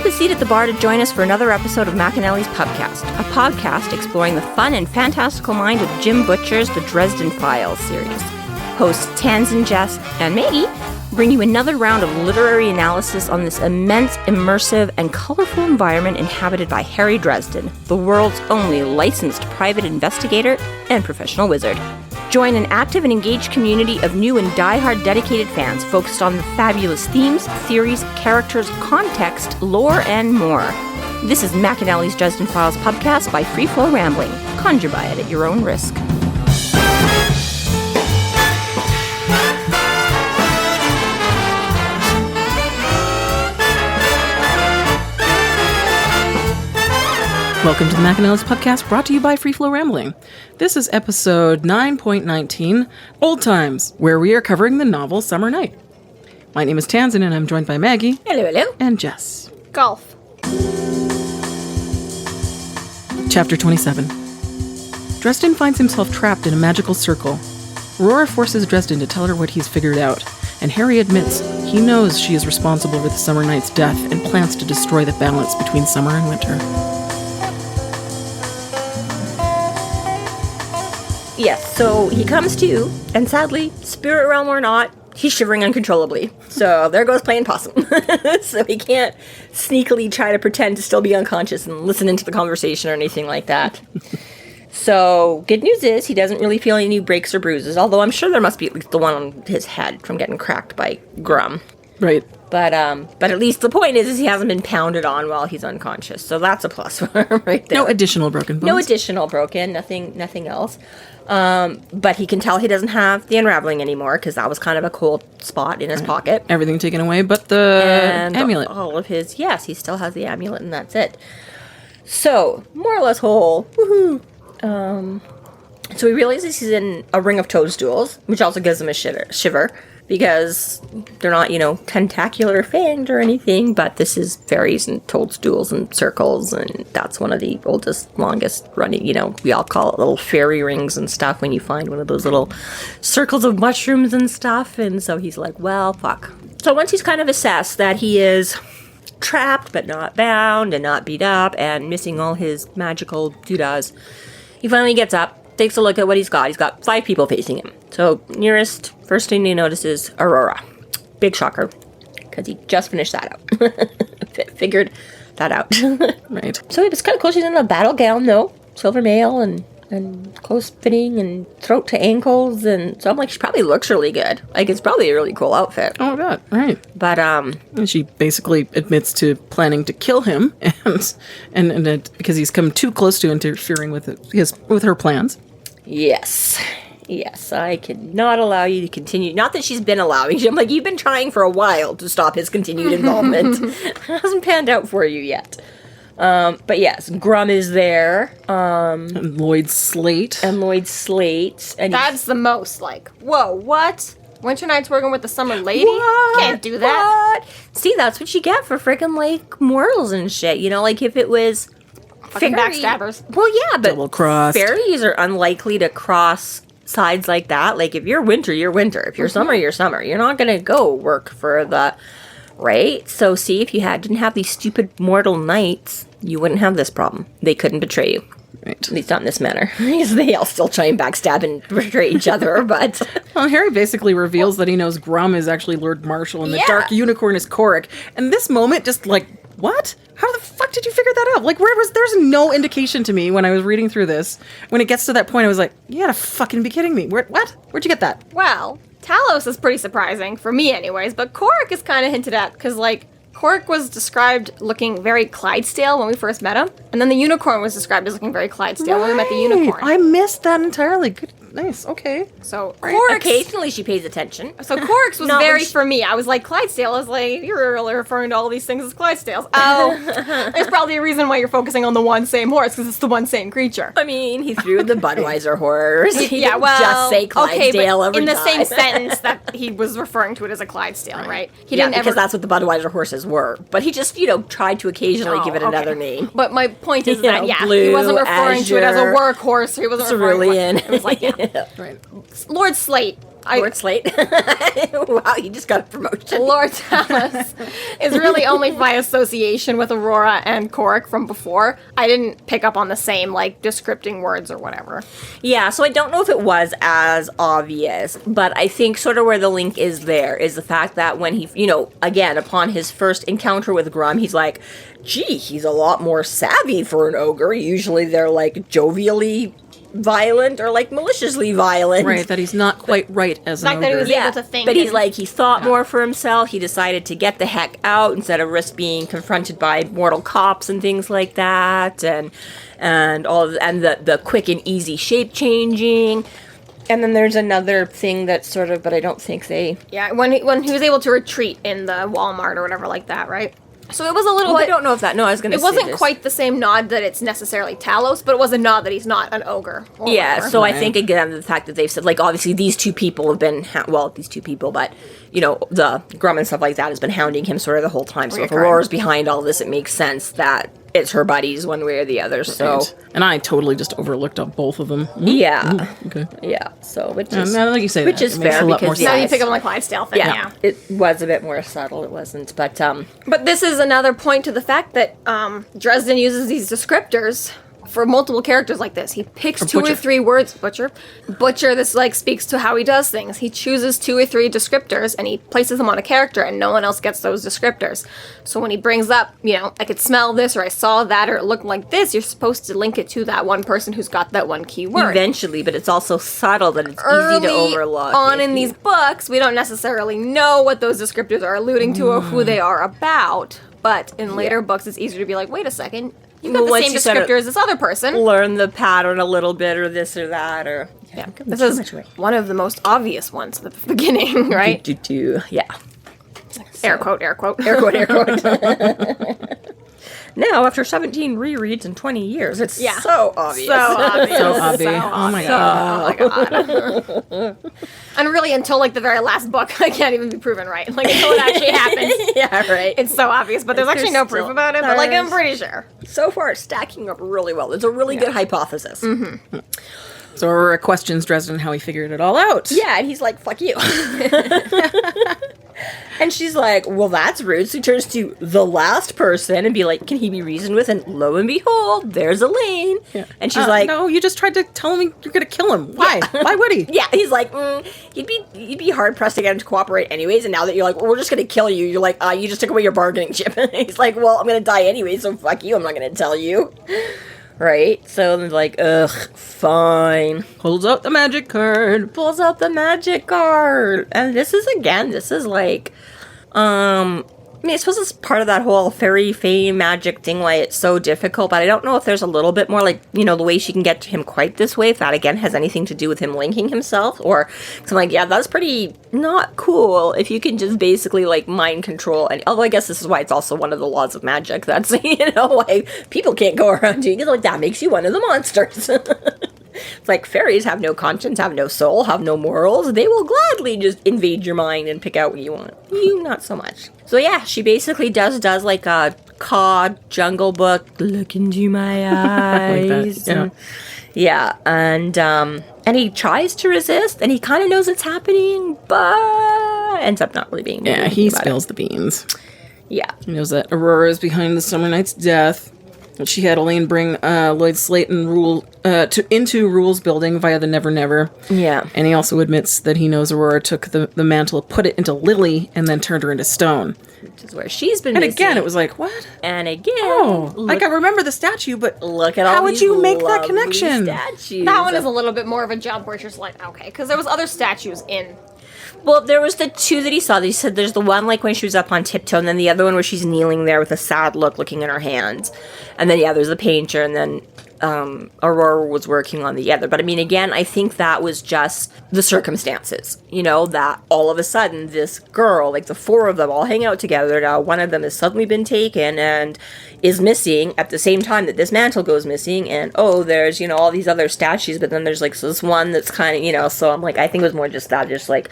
Grab a seat at the bar to join us for another episode of McAnally's Pubcast, a podcast exploring the fun and fantastical mind of Jim Butcher's The Dresden Files series. Hosts Tanzan, Jess, and Maggie bring you another round of literary analysis on this immense, immersive, and colorful environment inhabited by Harry Dresden, the world's only licensed private investigator and professional wizard. Join an active and engaged community of new and die-hard dedicated fans focused on the fabulous themes, theories, characters, context, lore, and more. This is McAnally's Dresden Files Pubcast by Free Flow Rambling. Conjure by it at your own risk. Welcome to the McAnally's Podcast, brought to you by Free Flow Rambling. This is episode 9.19, Old Times, where we are covering the novel Summer Night. My name is Tanzan, and I'm joined by Maggie. Hello, hello. And Jess. Golf. Chapter 27. Dresden finds himself trapped in a magical circle. Aurora forces Dresden to tell her what he's figured out, and Harry admits he knows she is responsible for the Summer Night's death and plans to destroy the balance between summer and winter. Yes, so he comes to, and sadly, spirit realm or not, he's shivering uncontrollably. So there goes playing possum. So he can't sneakily try to pretend to still be unconscious and listen into the conversation or anything like that. So good news is he doesn't really feel any breaks or bruises, although I'm sure there must be at least the one on his head from getting cracked by Grum. Right. But at least the point is he hasn't been pounded on while he's unconscious. So that's a plus for him right there. No additional broken bones. No additional broken, nothing else. But he can tell he doesn't have the unraveling anymore because that was kind of a cold spot in his pocket. Everything taken away but the amulet. All of his, yes, he still has the amulet and that's it. So, more or less whole. Woohoo! So he realizes he's in a ring of toadstools, which also gives him a shiver. Because they're not, tentacular fanged or anything, but this is fairies and toadstools and circles, and that's one of the oldest, longest running, we all call it little fairy rings and stuff when you find one of those little circles of mushrooms and stuff, and so he's like, well, fuck. So once he's kind of assessed that he is trapped but not bound and not beat up and missing all his magical doodads, he finally gets up, takes a look at what he's got. He's got 5 people facing him. So, first thing you notice is Aurora. Big shocker, because he just finished that out. Figured that out. Right. So it was kind of cool. She's in a battle gown, though. Silver mail and close fitting and throat to ankles. And so I'm like, she probably looks really good. Like, it's probably a really cool outfit. Oh, God. Right. But, And she basically admits to planning to kill him, and because he's come too close to interfering with her plans. Yes, I cannot allow you to continue. Not that she's been allowing you. I'm like, you've been trying for a while to stop his continued involvement. It hasn't panned out for you yet. But yes, Grum is there. And Lloyd Slate. And That's the most like, whoa, what? Winter Night's working with the Summer Lady? What? Can't do that. What? See, that's what you get for freaking, mortals and shit. Like, if it was Fucking backstabbers. Well, yeah, but double-crossed. Fairies are unlikely to cross sides like that. Like, if you're winter, you're winter. If you're summer, you're summer. You're not going to go work for the... Right? So, see, if you didn't have these stupid mortal knights, you wouldn't have this problem. They couldn't betray you. Right. At least not in this manner. Because they all still try and backstab and betray each other, but... Well, Harry basically reveals that he knows Grum is actually Lord Marshal and the Dark Unicorn is Korik. And this moment just, what? How the fuck did you figure that out? There's no indication to me when I was reading through this. When it gets to that point, I was like, you gotta fucking be kidding me. What? Where'd you get that? Well, Talos is pretty surprising, for me anyways, but Korik is kind of hinted at, because, Korik was described looking very Clydesdale when we first met him, and then the unicorn was described as looking very Clydesdale when we met the unicorn. I missed that entirely. Good. Nice, okay. So, occasionally she pays attention. So Korik's was very for me. I was like, Clydesdale. I was like, you're really referring to all these things as Clydesdales. Oh, there's probably a reason why you're focusing on the one same horse, because it's the one same creature. I mean, he threw the Budweiser horse. He yeah, didn't well, just say Clydesdale okay, but every in the time. same sentence that he was referring to it as a Clydesdale, right? He didn't because that's what the Budweiser horses were. But he just, tried to occasionally give it another name. But my point is that, he wasn't referring to it as a workhorse. He wasn't referring cerulean. It was like, Right. Lord Slate. Lord Slate. Wow, you just got a promotion. Lord Tallis is really only by association with Aurora and Korik from before. I didn't pick up on the same, like, descripting words or whatever. Yeah, so I don't know if it was as obvious, but I think sort of where the link is there is the fact that when he, again, upon his first encounter with Grum, he's like, gee, he's a lot more savvy for an ogre. Usually they're, like, jovially violent or, like, maliciously violent. Right, that he's not quite right as an Like that he ogre. was able to think. But he's and- like, he thought more for himself. He decided to get the heck out instead of risk being confronted by mortal cops and things like that, and the quick and easy shape changing. And then there's another thing that's sort of, but I don't think they. Yeah, when he was able to retreat in the Walmart or whatever like that, right? So it was a little Well, I bit. don't know if that. No, I was going to It say wasn't this. quite the same nod that it's necessarily Talos, but it was a nod that he's not an ogre. Or Yeah, whatever. so I think, again, the fact that they've said, like, obviously these two people have been, these two people, but, the Grum and stuff like that has been hounding him sort of the whole time. So if Reoccurring. Aurora's behind all this, it makes sense that it's her buddies one way or the other, so. Right. And I totally just overlooked on both of them. Yeah. Okay. Yeah, so, which Yeah, is, now that you say which that, is it makes fair a lot more because, sense. Now you yes. pick up on the Clydesdale thing, Yeah, yeah. it was a bit more subtle, it wasn't, but, But this is another point to the fact that Dresden uses these descriptors for multiple characters like this. He picks For two Butcher. or three words. Butcher, this like speaks to how he does things. He chooses 2 or 3 descriptors and he places them on a character and no one else gets those descriptors. So when he brings up, I could smell this or I saw that or it looked like this, you're supposed to link it to that one person who's got that one key word. eventually, but it's also subtle that it's Early easy to overlook. on if in you- these books, we don't necessarily know what those descriptors are alluding to or who they are about. But in later books, it's easier to be like, wait a second, you've got Well, the once same you sort of descriptor as this other person. learn the pattern a little bit or this or that, or... Yeah, Don't give this too is much away. one of the most obvious ones at the beginning, right? Yeah. Air quote, air quote. Air quote, air quote. Now, after 17 rereads in 20 years, it's Yeah. so obvious. So obvious. So obvious. Oh my god. Oh my god. And really, until like the very last book, I can't even be proven right. Like until it actually happens, Yeah, right. it's so obvious. But there's actually no proof still- about it. But like I'm pretty sure. So far, it's stacking up really well. It's a really good hypothesis. Mm-hmm. So Aurora questions Dresden how he figured it all out. Yeah, and he's like, fuck you. And she's like, well, that's rude. So he turns to the last person and be like, can he be reasoned with? And lo and behold, there's Elaine. Yeah. And she's like, no, you just tried to tell him you're gonna kill him. Why? Why would he? yeah, he's like, you'd be hard pressed to get him to cooperate anyways. And now that you're like, well, we're just gonna kill you, you're like, you just took away your bargaining chip. And he's like, well, I'm gonna die anyway, so fuck you. I'm not gonna tell you. Right? So they're like, ugh, fine. Pulls out the magic card. Pulls out the magic card. And this is like, I mean, I suppose it's part of that whole fairy fame magic thing why it's so difficult, but I don't know if there's a little bit more like, the way she can get to him quite this way, if that again has anything to do with him linking himself, or, cause I'm like, yeah, that's pretty not cool if you can just basically like mind control, and although I guess this is why it's also one of the laws of magic, that's, like, people can't go around doing it, like, that makes you one of the monsters. It's like fairies have no conscience, have no soul, have no morals. They will gladly just invade your mind and pick out what you want. You, not so much. So yeah, she basically does like a cod jungle book. Look into my eyes. Like that, yeah, and he tries to resist, and he kind of knows it's happening, but ends up not really being. Yeah, able to he think about spills the beans. it. Yeah. He knows that Aurora is behind the Summer Knight's death. She had Elaine bring Lloyd Slayton into Rule's building via the Never Never. Yeah. And he also admits that he knows Aurora took the mantle, put it into Lily, and then turned her into stone. Which is where she's been. And missing. again, it was like, what? And again, Oh, look, I remember the statue, but look at all how would these you make that lovely connection? Statues. That one is a little bit more of a jump where it's just like, okay, because there was other statues in. Well, there was the two that he saw. That he said there's the one like when she was up on tiptoe, and then the other one where she's kneeling there with a sad look, looking in her hands. And then there's the painter, and then Aurora was working on the other. But I mean, again, I think that was just the circumstances. That all of a sudden this girl, like the four of them, all hang out together. Now one of them has suddenly been taken and is missing at the same time that this mantle goes missing. And there's all these other statues, but then there's like this one that's kind of So I'm like, I think it was more just that, just like.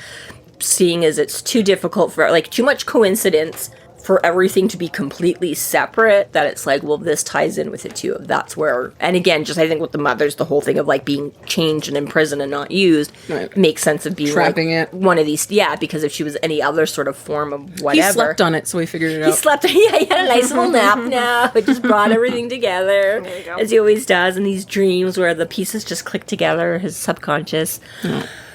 Seeing as it's too difficult for, like, too much coincidence for everything to be completely separate, that it's like, well, this ties in with it too. That's where, and again, just I think with the mothers, the whole thing of like being changed and imprisoned and not used makes sense of being trapping like it. one of these, because if she was any other sort of form of whatever. He slept on it, so he figured it out. He slept, he had a nice little nap now. It just brought everything together, There you go. as he always does in these dreams where the pieces just click together, his subconscious.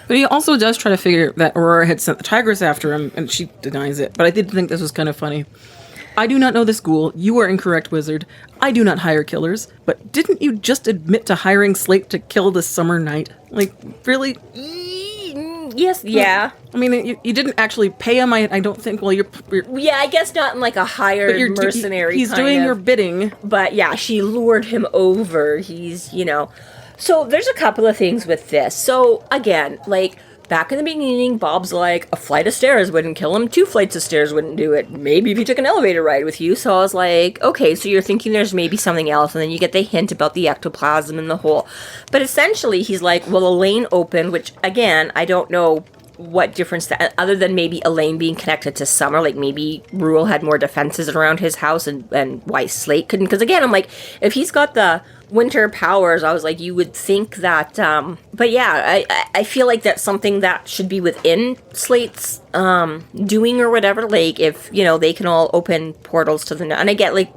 But he also does try to figure that Aurora had sent the tigress after him, and she denies it. But I did think this was kind of funny. I do not know this ghoul. You are incorrect, wizard. I do not hire killers. But didn't you just admit to hiring Slate to kill this summer night? Like, really? Yes, yeah. I mean, you didn't actually pay him, I don't think. Well, you're Yeah, I guess not in like a hired mercenary he's kind doing of, your bidding. But yeah, she lured him over. He's, So there's a couple of things with this. So again, like back in the beginning, Bob's like, a flight of stairs wouldn't kill him. 2 flights of stairs wouldn't do it. Maybe if he took an elevator ride with you. So I was like, okay, so you're thinking there's maybe something else. And then you get the hint about the ectoplasm in the hole. But essentially, he's like, well, Elaine opened, which again, I don't know what difference that, other than maybe Elaine being connected to Summer, like maybe Rule had more defenses around his house and why Slate couldn't. Because again, I'm like, if he's got the winter powers, I was like, you would think that, but yeah, I feel like that's something that should be within Slate's doing or whatever. Like if they can all open portals to the, and I get like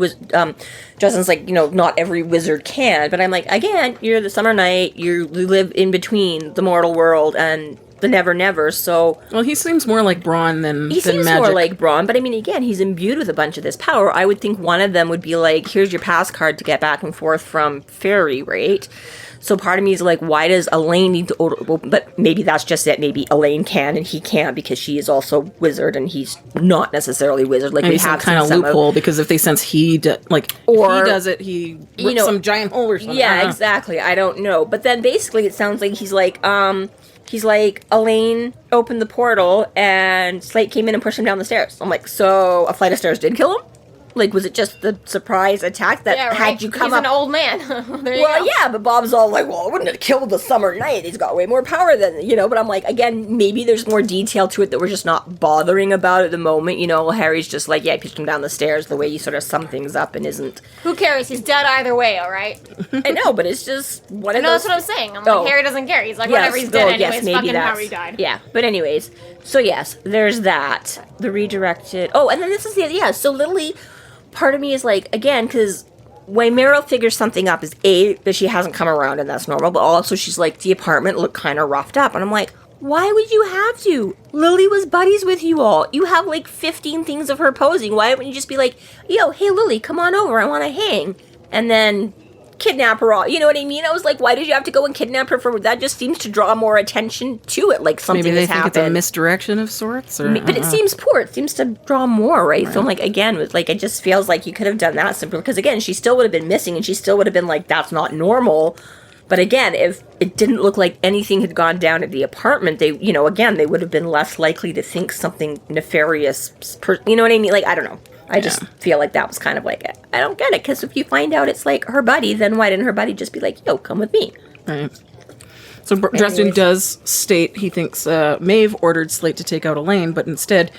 Justin's like, not every wizard can, but I'm like, again, you're the Summer Knight, you live in between the mortal world and the Never, so... Well, he seems more like Braun than He seems magic. more like Braun, but I mean, again, he's imbued with a bunch of this power. I would think one of them would be like, here's your pass card to get back and forth from Fairy, right? So part of me is like, why does Elaine need to... But maybe that's just it. Maybe Elaine can and he can't because she is also wizard and he's not necessarily wizard. Like Maybe we some have kind of loophole because if they sense if he does it, he rips some giant hole or something. Yeah, exactly. I don't know. But then basically it sounds like he's like, Elaine opened the portal and Slate came in and pushed him down the stairs. I'm like, so a flight of stairs did kill him? Like, was it just the surprise attack that had you come He's up? an old man. There you go. Yeah, but Bob's all like, well, it wouldn't have killed the Summer Knight. He's got way more power than, but I'm like, again, maybe there's more detail to it that we're just not bothering about at the moment. Harry's just like, yeah, I pushed him down the stairs the way you sort of sum things up and isn't. Who cares? He's dead either way, all right? I know, but it's just one of No, those. that's what I'm saying. I'm like, Harry doesn't care. He's like, whatever, he's dead anyways. Maybe Fucking that's, Harry died. Yeah, but anyways, so yes, there's that. The redirected. Oh, and then this is so Lily, part of me is like, again, because when Meryl figures something up is that she hasn't come around and that's normal, but also she's like, the apartment looked kind of roughed up. And I'm like, why would you have to? Lily was buddies with you all. You have like 15 things of her posing. Why wouldn't you just be like, yo, hey Lily, come on over, I want to hang. And then kidnap her all. You know what I mean? I was like, why did you have to go and kidnap her for that? Just seems to draw more attention to it, like something Maybe they has think happened. it's a misdirection of sorts, or But it seems poor. It seems to draw more, right? So I'm like, again, with like, it just feels like you could have done that simply because again, she still would have been missing, and she still would have been like, that's not normal. But again, if it didn't look like anything had gone down at the apartment, they, again, they would have been less likely to think something nefarious. You know what I mean? Like, I don't know. I just feel like that was kind of like, I don't get it. Because if you find out it's like her buddy, then why didn't her buddy just be like, yo, come with me? Right. So Dresden does state he thinks Maeve ordered Slate to take out Elaine, but instead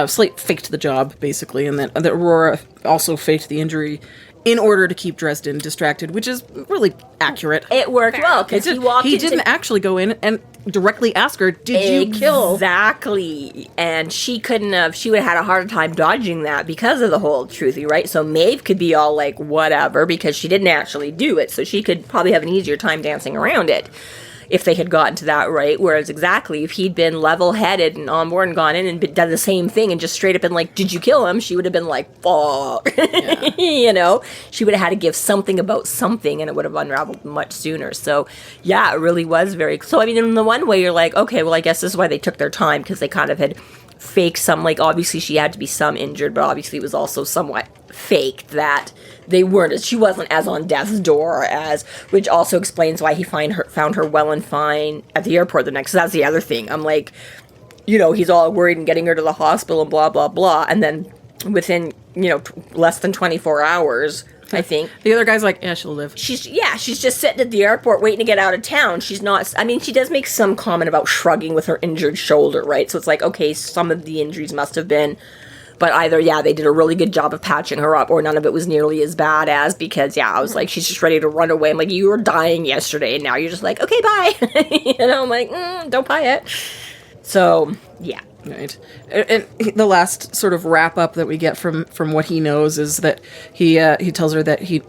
Slate faked the job, basically, and that Aurora also faked the injury in order to keep Dresden distracted, which is really accurate. It worked well, because he didn't actually go in and directly ask her, did you kill? Exactly. And she couldn't have, she would have had a harder time dodging that because of the whole truthy, right? So Maeve could be all like, whatever, because she didn't actually do it. So she could probably have an easier time dancing around it if they had gotten to that right. Whereas exactly, if he'd been level-headed and on board and gone in and done the same thing and just straight up been like, did you kill him? She would have been like, fuck. Yeah. She would have had to give something about something and it would have unraveled much sooner. So yeah, it really was very, so I mean, in the one way you're like, okay, well I guess this is why they took their time, because they kind of had faked some, like obviously she had to be some injured, but obviously it was also somewhat faked that they weren't, she wasn't as on death's door as, which also explains why he found her well and fine at the airport the next, that's the other thing. I'm like, he's all worried and getting her to the hospital and blah, blah, blah. And then within, less than 24 hours, I think. The other guy's like, yeah, she'll live. She's just sitting at the airport waiting to get out of town. She's not, I mean, she does make some comment about shrugging with her injured shoulder, right? So it's like, okay, some of the injuries must have been But either, they did a really good job of patching her up, or none of it was nearly as bad as, because, I was like, she's just ready to run away. I'm like, you were dying yesterday, and now you're just like, okay, bye. I'm like, don't buy it. So, yeah. Right. And the last sort of wrap up that we get from what he knows is that he tells her that he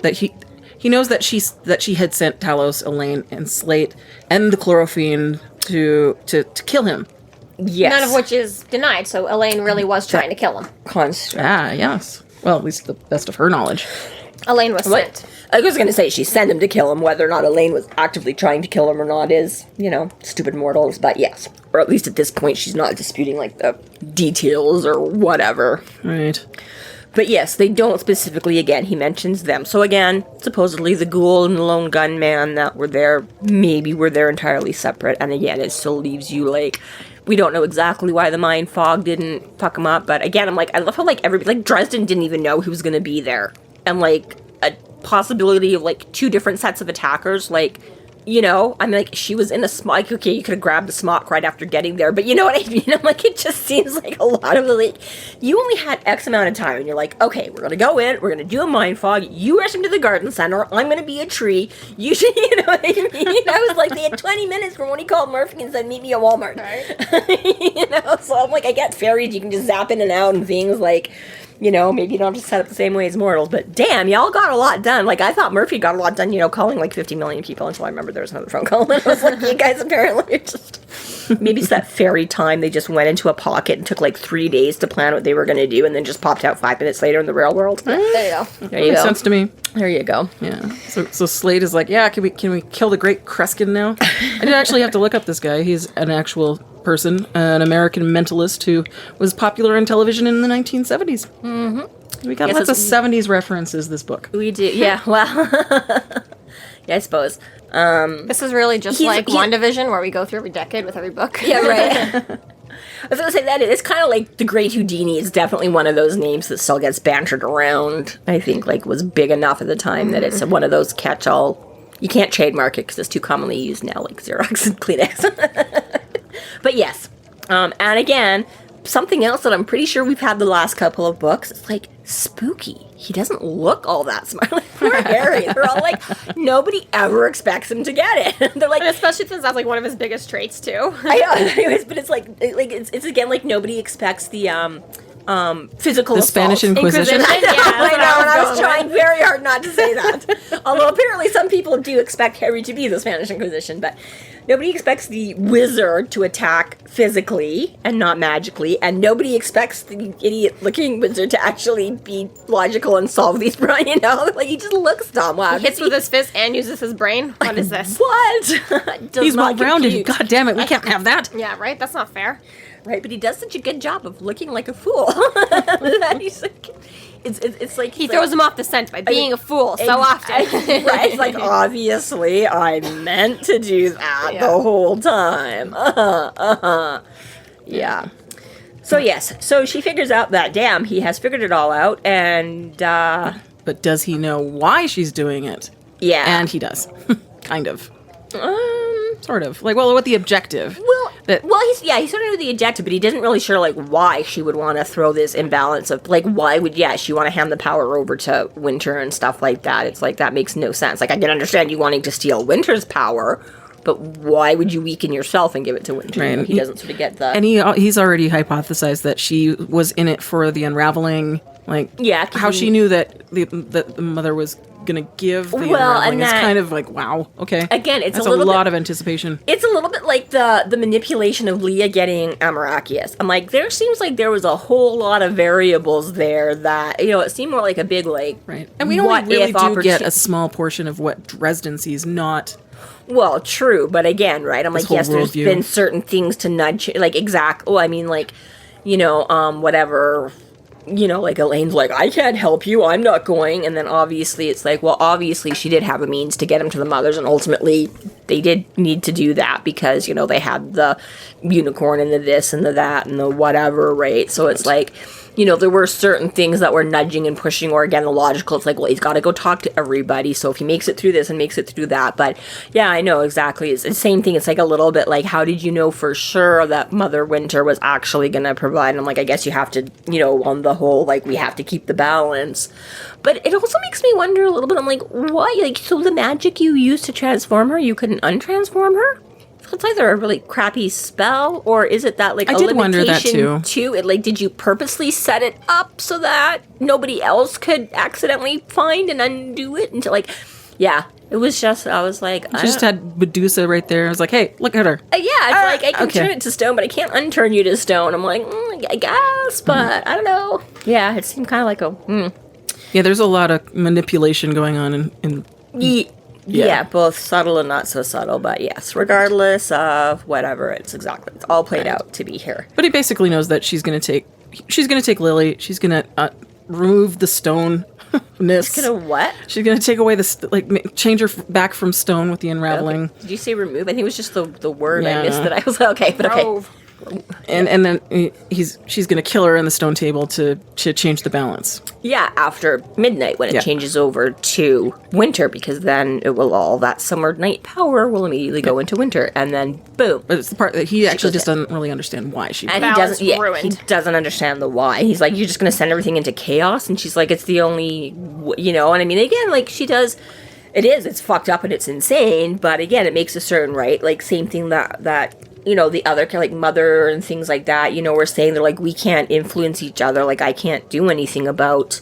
knows that she had sent Talos, Elaine, and Slate and the Chlorophene to kill him. Yes. None of which is denied, so Elaine really was trying to kill him. Construct. Yes. Well, at least the best of her knowledge. Elaine was sent. I was going to say she sent him to kill him. Whether or not Elaine was actively trying to kill him or not is, stupid mortals. But yes. Or at least at this point, she's not disputing, like, the details or whatever. Right. But yes, they don't specifically, again, he mentions them. So again, supposedly the ghoul and the lone gunman that were there, maybe were there entirely separate. And again, it still leaves you, like, we don't know exactly why the mind fog didn't fuck him up. But again, I'm like, I love how, like, everybody, like, Dresden didn't even know who was going to be there. And, like, a possibility of, like, 2 different sets of attackers, like, I'm like, she was in a smock. Okay, you could have grabbed the smock right after getting there, but you know what I mean? I'm like, it just seems like a lot of like, you only had X amount of time, and you're like, okay, we're gonna go in, we're gonna do a mind fog. You rush into the garden center. I'm gonna be a tree. You should, you know what I mean? I was like, they had 20 minutes from when he called Murphy and said, meet me at Walmart. Right. So I'm like, I get fairies. You can just zap in and out and things like. Maybe you don't have to set up the same way as mortals, but damn, y'all got a lot done. Like, I thought Murphy got a lot done, calling like 50 million people until I remembered there was another phone call. And I was like, you guys apparently are just... Maybe it's that fairy time. They just went into a pocket and took like 3 days to plan what they were going to do and then just popped out 5 minutes later in the real world. There you go. There you Makes go. sense to me. There you go. Yeah. So Slade is like, can we kill the great Kreskin now? I didn't actually have to look up this guy. He's an actual person, an American mentalist who was popular on television in the 1970s. Mm-hmm. We got lots of 70s references this book. We do. Yeah, well... yeah, I suppose. This is really just like WandaVision, where we go through every decade with every book. Yeah, right. I was going to say that it's kind of like the Great Houdini is definitely one of those names that still gets bantered around. I think like was big enough at the time that it's one of those catch-all. You can't trademark it because it's too commonly used now, like Xerox and Kleenex. But yes, and again, something else that I'm pretty sure we've had the last couple of books. It's like spooky. He doesn't look all that smart. Like, poor Harry. They're all like, nobody ever expects him to get it. They're like, and especially since that's like one of his biggest traits too. I know. Anyways, but it's like it's again like nobody expects the physical the Spanish Inquisition. I know, Yeah, and I was trying very hard not to say that. Although apparently some people do expect Harry to be the Spanish Inquisition, but nobody expects the wizard to attack physically and not magically, and nobody expects the idiot-looking wizard to actually be logical and solve these problems, Like, he just looks dumb. Wow. He hits with his fist and uses his brain. What is this? What? He's well-rounded. God damn it, we can't have that. Yeah, right? That's not fair. Right, but he does such a good job of looking like a fool. He's like, it's like He throws him off the scent by being a fool so often. Right, it's like, obviously, I meant to do that the whole time. Yeah. So, yes. So, she figures out that, damn, he has figured it all out, and, But does he know why she's doing it? yeah. And he does. Kind of. Sort of. Like, well, what the objective? He's sort of knew the objective, but he doesn't really sure, like, why she would want to throw this imbalance of, like, why would, she want to hand the power over to Winter and stuff like that. It's like, that makes no sense. Like, I can understand you wanting to steal Winter's power, but why would you weaken yourself and give it to Winter? Right. He doesn't sort of get the... And he's already hypothesized that she was in it for the unraveling, like, how she knew that the mother was gonna give the unraveling. It's kind of like, wow, okay. Again, it's That's a lot of anticipation. It's a little bit like the manipulation of Leah getting Amarachius. I'm like, there seems like there was a whole lot of variables there that, it seemed more like a big, like, right. And we only really do get a small portion of what Dresden sees, not... Well, true, but again, right, I'm like, yes, there's been certain things to nudge, like, whatever... like Elaine's like, I can't help you, I'm not going. And then obviously it's like, well, obviously she did have a means to get him to the mothers, and ultimately they did need to do that because, they had the unicorn and the this and the that and the whatever, right? So it's like, there were certain things that were nudging and pushing, or again, the logical, it's like, well, he's got to go talk to everybody, so if he makes it through this and makes it through that. But yeah, I know exactly. It's the same thing. It's like a little bit like, how did you know for sure that Mother Winter was actually going to provide? And I'm like, I guess you have to, on the whole, like, we have to keep the balance. But it also makes me wonder a little bit. I'm like, why? Like, so the magic you used to transform her, you couldn't untransform her? It's either a really crappy spell, or is it that, like, I did wonder that too. It, like, did you purposely set it up so that nobody else could accidentally find and undo it? Until, like, yeah, it was just, I was like, She just had Medusa right there. I was like, hey, look at her. Yeah, it's like, I can turn it to stone, but I can't unturn you to stone. I'm like, I guess, but I don't know. Yeah, it seemed kind of like Yeah, there's a lot of manipulation going on in Yeah, both subtle and not so subtle, but yes, regardless of whatever, it's all played out to be here. But he basically knows that she's gonna take Lily. She's gonna remove the stone. She's gonna what? She's gonna take away change her back from stone with the unraveling. Okay. Did you say remove? I think it was just the word Yeah. I missed that I was like, okay, but okay. Grove. And then she's gonna kill her in the stone table to change the balance. Yeah, after midnight when it changes over to winter, because then all that summer night power will immediately go into winter, and then boom. But it's the part that he actually just doesn't really understand why she. And Balance he ruined. doesn't understand the why. He's like, you're just going to send everything into chaos? And she's like, it's the only, and I mean, again, like, she does, it's fucked up and it's insane, but again, it makes a certain, right, like, same thing that the other, like, Mother and things like that, were saying, they're like, we can't influence each other, like, I can't do anything about,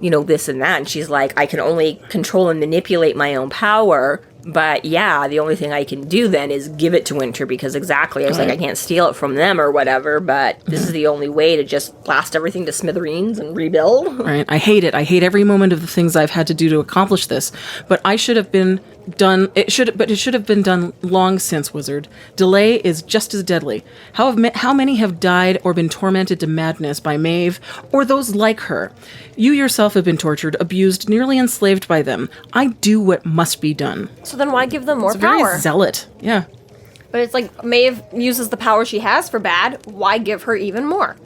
this and that, and she's like, I can only control and manipulate my own power. But yeah, the only thing I can do then is give it to Winter, because I was like, I can't steal it from them or whatever, but this is the only way to just blast everything to smithereens and rebuild. Right. I hate it. I hate every moment of the things I've had to do to accomplish this. But it should have been done long since, Wizard. Delay is just as deadly. How many have died or been tormented to madness by Maeve or those like her? You yourself have been tortured, abused, nearly enslaved by them. I do what must be done. So then why give them more It's power? very zealot. Yeah. But it's like Maeve uses the power she has for bad. Why give her even more?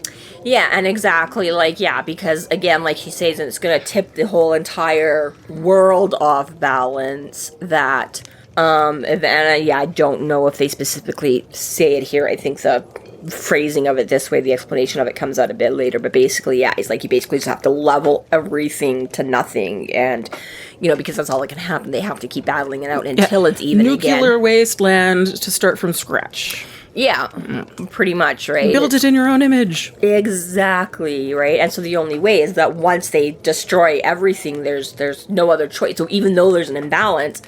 Yeah, and exactly, like, yeah, because, again, like he says, it's going to tip the whole entire world off balance, that, I don't know if they specifically say it here. I think the phrasing of it this way, the explanation of it comes out a bit later, but basically, yeah, it's like you basically just have to level everything to nothing, and, because that's all that can happen. They have to keep battling it out until it's even again. Nuclear wasteland to start from scratch. Yeah, pretty much, right? Build it in your own image. Exactly, right? And so the only way is that once they destroy everything, there's no other choice. So even though there's an imbalance,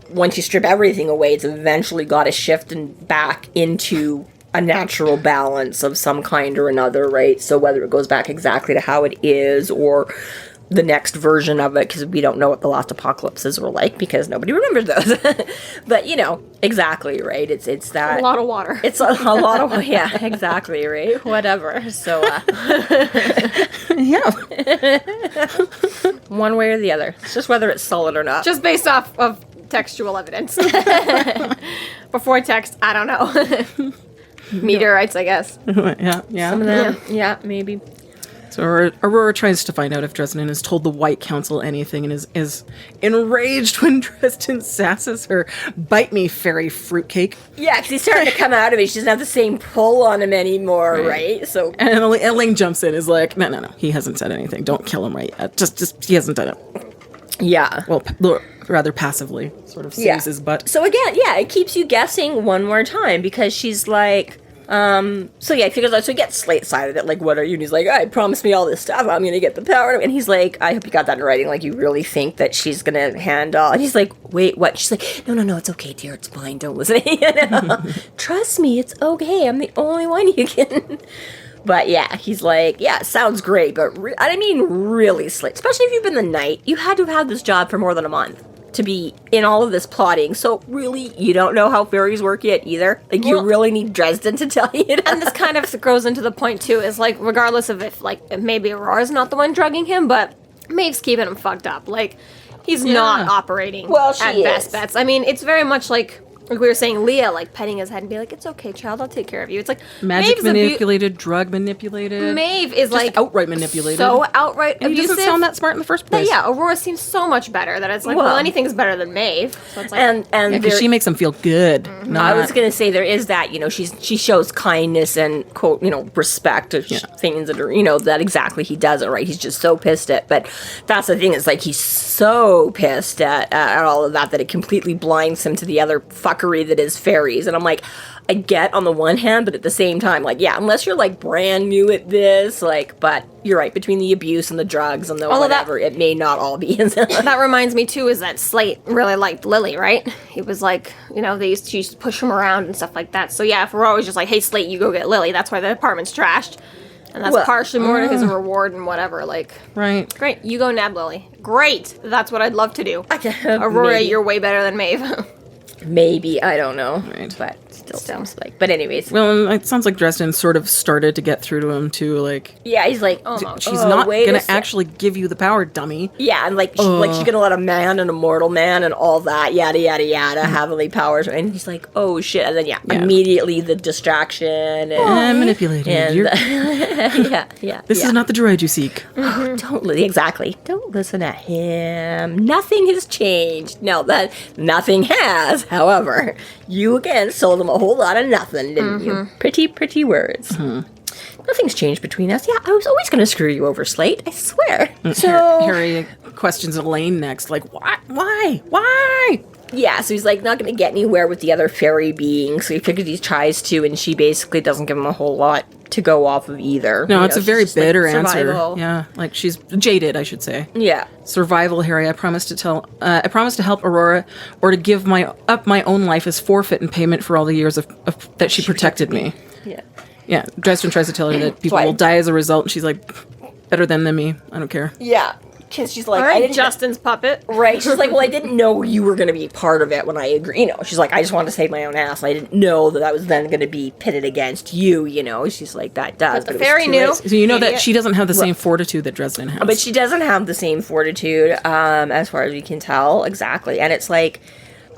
once you strip everything away, it's eventually got to shift and back into a natural balance of some kind or another, right? So whether it goes back exactly to how it is, or the next version of it, because we don't know what the last apocalypses were like, because nobody remembers those. But, exactly, right? It's that... A lot of water. It's a lot of... Yeah, exactly, right? Whatever. So, Yeah. one way or the other. It's just whether it's solid or not. Just based off of textual evidence. Before text, I don't know. Meteorites, I guess. Yeah. Some of them, yeah, maybe. So Aurora tries to find out if Dresden has told the White Council anything, and is enraged when Dresden sasses her, "Bite me, fairy fruitcake." Yeah, because he's starting to come out of it. She doesn't have the same pull on him anymore, right? So, And Elaine jumps in, is like, no, he hasn't said anything. Don't kill him right yet. Just he hasn't done it. yeah. Well, rather passively, sort of saves his butt. So again, yeah, it keeps you guessing one more time, because she's like... so yeah, he figures out, so he gets slate-sided it, like, what are you? And he's like, I promised me all this stuff, I'm gonna get the power. And he's like, I hope you got that in writing, like, you really think that she's gonna handle... And he's like, wait, what? She's like, no, it's okay, dear, it's fine, don't listen. Trust me, it's okay, I'm the only one you can... But yeah, he's like, yeah, sounds great, but I mean, really slick. Especially if you've been the knight, you had to have had this job for more than a month to be in all of this plotting. So really, you don't know how fairies work yet either. Like, you really need Dresden to tell you that. And this kind of goes into the point too, is like, regardless of if maybe Aurora's not the one drugging him, but Maeve's keeping him fucked up. Like, he's not operating Well, she at is. best bets. I mean, it's very much like Like we were saying, Leah, like, petting his head and be like, it's okay, child, I'll take care of you. It's like, Magic Maeve's manipulated, drug manipulated. Maeve is, just like... outright manipulated. So outright and abusive. he doesn't sound that smart in the first But place. yeah, Aurora seems so much better that it's like, well, anything's better than Maeve. So it's like... And Because she makes him feel good. I was gonna say there is that, you know, she shows kindness and quote, you know, respect to things that are, you know, that exactly he does it right. He's just so pissed at, but that's the thing is like he's so pissed at all of that it completely blinds him to the other fuckery that is fairies. And I'm like, I get on the one hand, but at the same time, like, yeah, unless you're like brand new at this, like, but you're right, between the abuse and the drugs and the whatever, it may not all be. That reminds me too is that Slate really liked Lily, right? He was like, you know, she used to push him around and stuff like that. So yeah, if we're always just like, hey Slate, you go get Lily, that's why the apartment's trashed. And that's partially more to his reward and whatever, like... Right. Great, you go nab Lily. Great! That's what I'd love to do. Aurora, Maybe. you're way better than Maeve. Maybe, I don't know. Right. But still seems like... But anyways. Well, it sounds like Dresden sort of started to get through to him, too, like... Yeah, he's like, She's not gonna actually give you the power, dummy. Yeah, and like, she's gonna let a man and a mortal man and all that, yada, yada, yada, heavenly powers. And he's like, oh, shit. And then, immediately the distraction. And, manipulated. And This is not the droid you seek. Exactly. Don't listen to him. Nothing has changed. No, nothing has. However, you again sold him a whole lot of nothing, didn't you? Pretty, pretty words. Nothing's changed between us. Yeah, I was always going to screw you over, Slate. I swear. So Harry questions Elaine next, like, Why? Yeah, so he's like not going to get anywhere with the other fairy beings. So he figures he tries to, and she basically doesn't give him a whole lot to go off of either. No, it's a very bitter answer. survival. Yeah, like she's jaded, I should say. Yeah. Survival, Harry. I promised to help Aurora, or to give my own life as forfeit in payment for all the years of that she protected me. Yeah. Yeah, Dresden tries to tell her that people will die as a result, and she's like, better than me. I don't care. Yeah. Because she's like, All right, Justin's puppet. Right. She's like, well, I didn't know you were going to be part of it when I agree. You know, she's like, I just wanted to save my own ass. I didn't know that I was then going to be pitted against you, you know. She's like, that does. But the fairy knew. So you know that she doesn't have the same fortitude that Dresden has. But she doesn't have the same fortitude, as far as we can tell. Exactly. And it's like,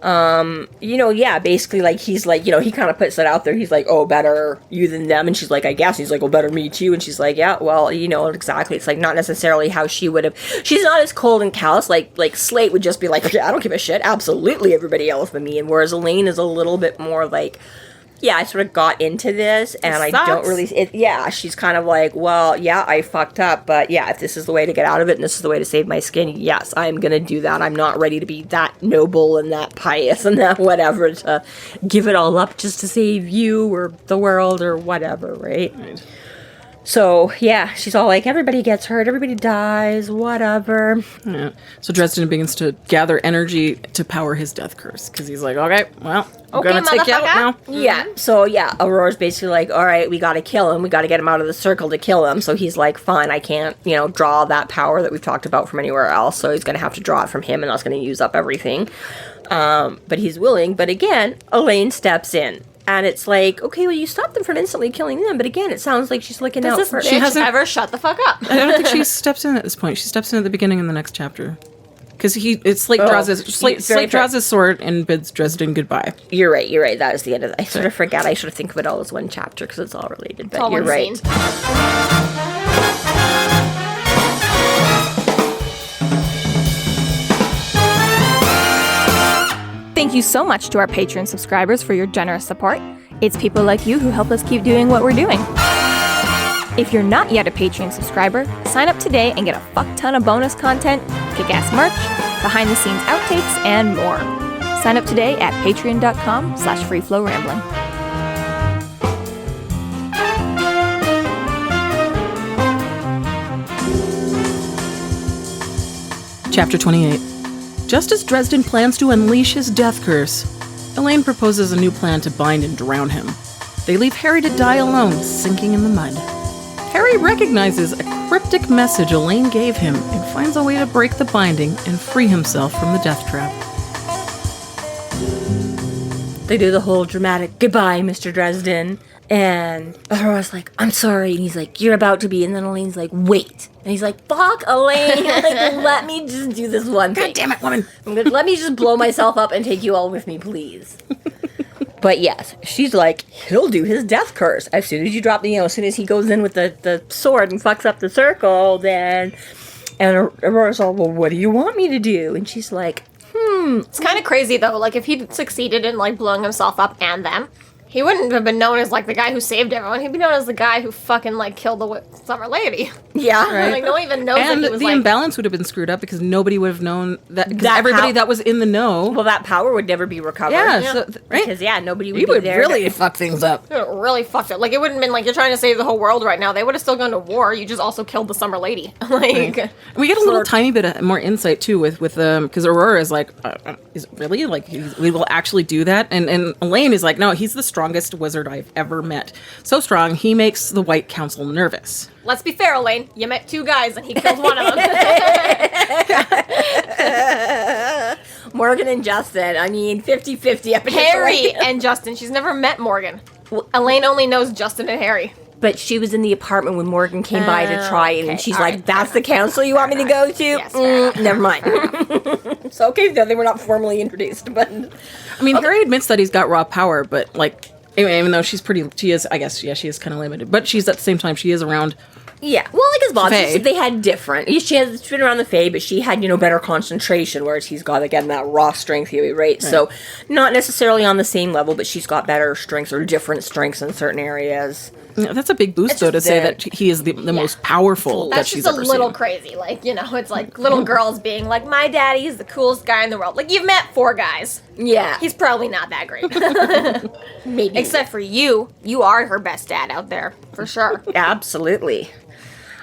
you know, yeah, basically, like, he's like, you know, he kind of puts it out there. He's like, oh, better you than them. And she's like, I guess. He's like, well, better me too. And she's like, yeah, well, you know, exactly. It's like not necessarily how she would have. She's not as cold and callous. Like Slate would just be like, yeah, I don't give a shit. Absolutely everybody else but me. And whereas Elaine is a little bit more like, yeah, I sort of got into this, and I don't really... she's kind of like, well, yeah, I fucked up, but yeah, if this is the way to get out of it, and this is the way to save my skin, yes, I'm gonna do that. I'm not ready to be that noble and that pious and that whatever to give it all up just to save you or the world or whatever, right? So, yeah, she's all like, everybody gets hurt, everybody dies, whatever. Yeah. So Dresden begins to gather energy to power his death curse, because he's like, okay, well, I'm gonna take you out now. Yeah, so yeah, Aurora's basically like, all right, we gotta kill him, we gotta get him out of the circle to kill him. So he's like, fine, I can't, you know, draw that power that we've talked about from anywhere else, so he's gonna have to draw it from him, and that's gonna use up everything. But he's willing, but again, Elaine steps in. And it's like, okay, well, you stopped them from instantly killing them. But again, it sounds like she's looking out for... Does this bitch ever shut the fuck up? I don't think she steps in at this point. She steps in at the beginning in the next chapter. Because Slate draws his sword and bids Dresden goodbye. You're right. That was the end of it. I sort of forget. I sort of think of it all as one chapter because it's all related. But you're right. Thank you so much to our Patreon subscribers for your generous support. It's people like you who help us keep doing what we're doing. If you're not yet a Patreon subscriber, sign up today and get a fuck ton of bonus content, kick-ass merch, behind-the-scenes outtakes, and more. Sign up today at patreon.com/freeflowrambling. Chapter 28. Just as Dresden plans to unleash his death curse, Elaine proposes a new plan to bind and drown him. They leave Harry to die alone, sinking in the mud. Harry recognizes a cryptic message Elaine gave him and finds a way to break the binding and free himself from the death trap. They do the whole dramatic, goodbye, Mr. Dresden. And Aurora's like, I'm sorry. And he's like, you're about to be. And then Elaine's like, wait. And he's like, fuck, Elaine. Like, let me just do this one thing. God damn it, woman. Let me just blow myself up and take you all with me, please. But yes, she's like, he'll do his death curse. As soon as you drop the, as soon as he goes in with the sword and fucks up the circle, then... And Aurora's all, well, what do you want me to do? And she's like, It's kind of crazy, though. Like, if he'd succeeded in, like, blowing himself up and them, he wouldn't have been known as, like, the guy who saved everyone. He'd be known as the guy who fucking, like, killed the Summer Lady. Yeah. Right. Like, no one even knows And that he was, the like... imbalance would have been screwed up because nobody would have known that. Because That everybody how- that was in the know. Well, that power would never be recovered. Yeah, so, right? Because, nobody would He be would there. really fuck things up. It really fucked it. Like, it wouldn't have been like, you're trying to save the whole world right now. They would have still gone to war. You just also killed the Summer Lady. Like... And we get a little tiny bit of more insight, too, with because Aurora is like, is it really? Like, we will actually do that? And Elaine is like, no, he's the strongest wizard I've ever met. So strong, he makes the White Council nervous. Let's be fair, Elaine. You met 2 guys and he killed one of them. Morgan and Justin. I mean, 50-50 up against Harry Elaine. and Justin. She's never met Morgan. Elaine only knows Justin and Harry. But she was in the apartment when Morgan came by to try it, and okay. she's All like, right, that's the council you want me to go to? Yes, fair enough. Never mind. So, okay, no, they were not formally introduced, but... I mean, Harry admits that he's got raw power, but, like, anyway, even though she is, I guess, yeah, she is kind of limited. But she's, at the same time, she is around... Yeah, well, like his boss, Fae. they had different. She's been around the Fae, but she had, better concentration, whereas he's got, again, that raw strength theory, right? So, not necessarily on the same level, but she's got better strengths or different strengths in certain areas. Yeah, that's a big boost, It's though, to just say that- that he is the most powerful that That's she's just a ever little seen. crazy. Like, it's like little girls being like, my daddy's the coolest guy in the world. Like, you've met 4 guys. Yeah. He's probably not that great. Maybe. Except for you. You are her best dad out there. For sure. Absolutely.